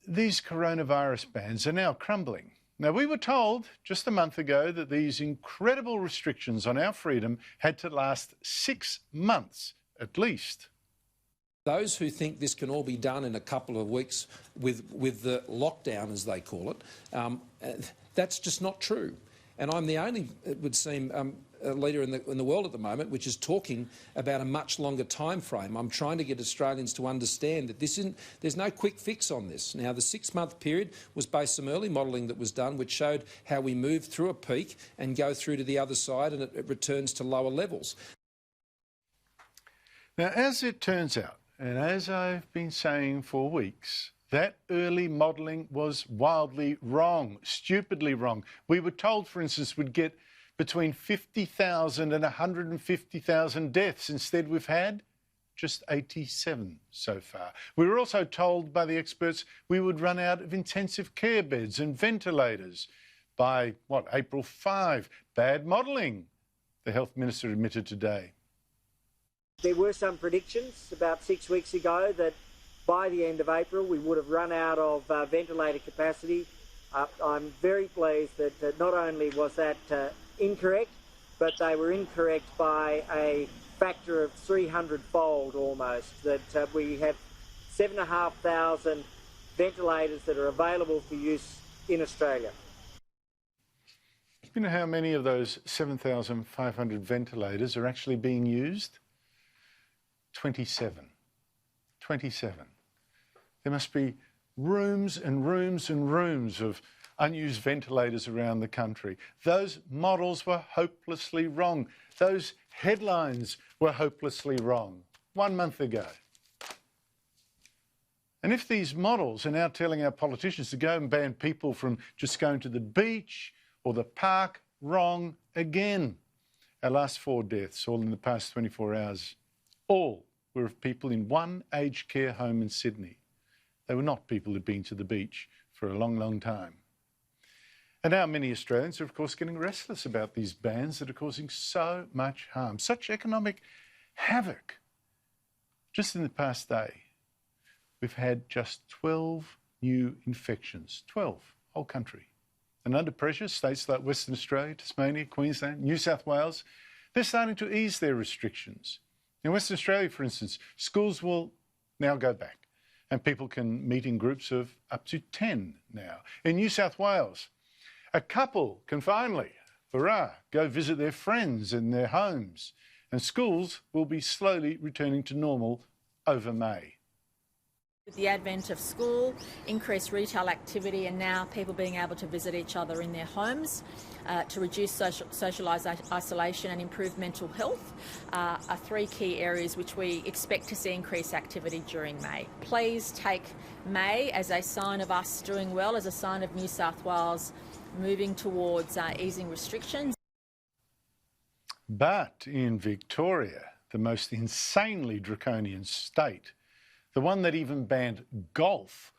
these coronavirus bans are now crumbling. Now, we were told just a month ago that these incredible restrictions on our freedom had to last 6 months at least. Those who think this can all be done in a couple of weeks with the lockdown, as they call it, that's just not true. And I'm the only, it would seem, leader in the world at the moment which is talking about a much longer time frame. I'm trying to get Australians to understand that there's no quick fix on this. Now, the 6-month period was based on some early modelling that was done which showed how we move through a peak and go through to the other side and it returns to lower levels. Now, as it turns out, and as I've been saying for weeks, that early modelling was wildly wrong, stupidly wrong. We were told, for instance, we'd get between 50,000 and 150,000 deaths. Instead, we've had just 87 so far. We were also told by the experts we would run out of intensive care beds and ventilators by, April 5. Bad modelling, the Health Minister admitted today. There were some predictions about 6 weeks ago that by the end of April we would have run out of ventilator capacity. I'm very pleased that not only was that incorrect, but they were incorrect by a factor of 300-fold almost, that we have 7,500 ventilators that are available for use in Australia. You know how many of those 7,500 ventilators are actually being used? 27. 27. There must be rooms and rooms and rooms of unused ventilators around the country. Those models were hopelessly wrong. Those headlines were hopelessly wrong 1 month ago. And if these models are now telling our politicians to go and ban people from just going to the beach or the park, wrong again. Our last 4 deaths, all in the past 24 hours, all were of people in one aged care home in Sydney. They were not people who'd been to the beach for a long, long time. And now many Australians are, of course, getting restless about these bans that are causing so much harm, such economic havoc. Just in the past day, we've had just 12 new infections, 12, whole country. And under pressure, states like Western Australia, Tasmania, Queensland, New South Wales, they're starting to ease their restrictions. In Western Australia, for instance, schools will now go back and people can meet in groups of up to 10 now. In New South Wales, a couple can finally, hurrah, go visit their friends in their homes, and schools will be slowly returning to normal over May. With the advent of school, increased retail activity and now people being able to visit each other in their homes to reduce social isolation and improve mental health are 3 key areas which we expect to see increased activity during May. Please take May as a sign of us doing well, as a sign of New South Wales moving towards easing restrictions. But in Victoria, the most insanely draconian state, the one that even banned golf,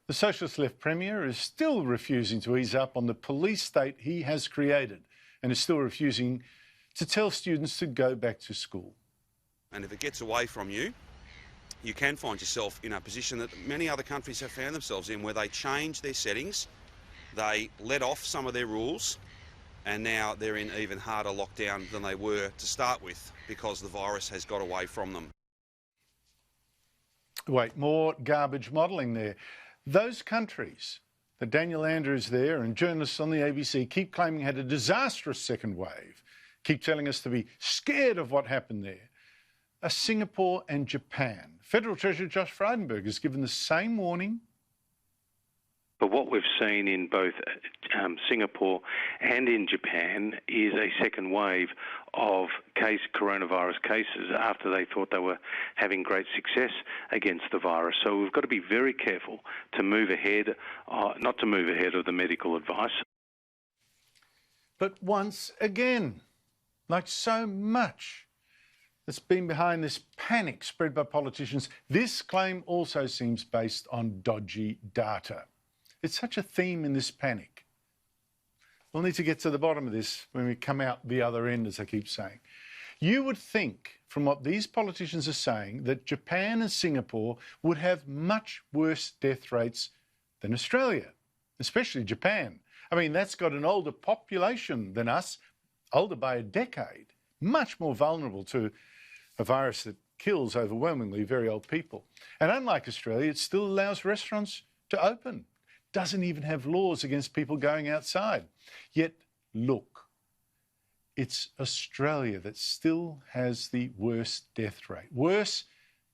the Socialist Left Premier is still refusing to ease up on the police state he has created and is still refusing to tell students to go back to school. And if it gets away from you, you can find yourself in a position that many other countries have found themselves in, where they change their settings, they let off some of their rules, and now they're in even harder lockdown than they were to start with because the virus has got away from them. Wait, more garbage modelling there. Those countries that Daniel Andrews there and journalists on the ABC keep claiming had a disastrous second wave, keep telling us to be scared of what happened there, are Singapore and Japan. Federal Treasurer Josh Frydenberg has given the same warning. But what we've seen in both Singapore and in Japan is a second wave of coronavirus cases after they thought they were having great success against the virus. So we've got to be very careful to move ahead, not to move ahead of the medical advice. But once again, like so much that's been behind this panic spread by politicians, this claim also seems based on dodgy data. It's such a theme in this panic. We'll need to get to the bottom of this when we come out the other end, as I keep saying. You would think, from what these politicians are saying, that Japan and Singapore would have much worse death rates than Australia, especially Japan. I mean, that's got an older population than us, older by a decade, much more vulnerable to a virus that kills overwhelmingly very old people. And unlike Australia, it still allows restaurants to open, doesn't even have laws against people going outside. Yet, look, it's Australia that still has the worst death rate, worse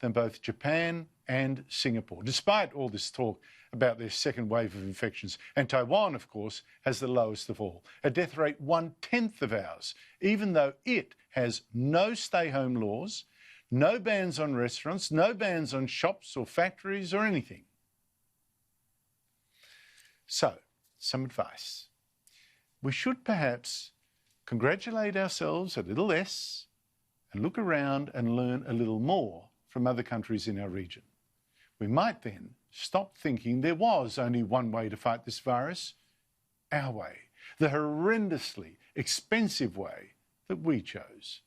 than both Japan and Singapore, despite all this talk about their second wave of infections. And Taiwan, of course, has the lowest of all, a death rate 1/10 of ours, even though it has no stay-home laws, no bans on restaurants, no bans on shops or factories or anything. So, some advice. We should perhaps congratulate ourselves a little less and look around and learn a little more from other countries in our region. We might then stop thinking there was only one way to fight this virus, our way, the horrendously expensive way that we chose.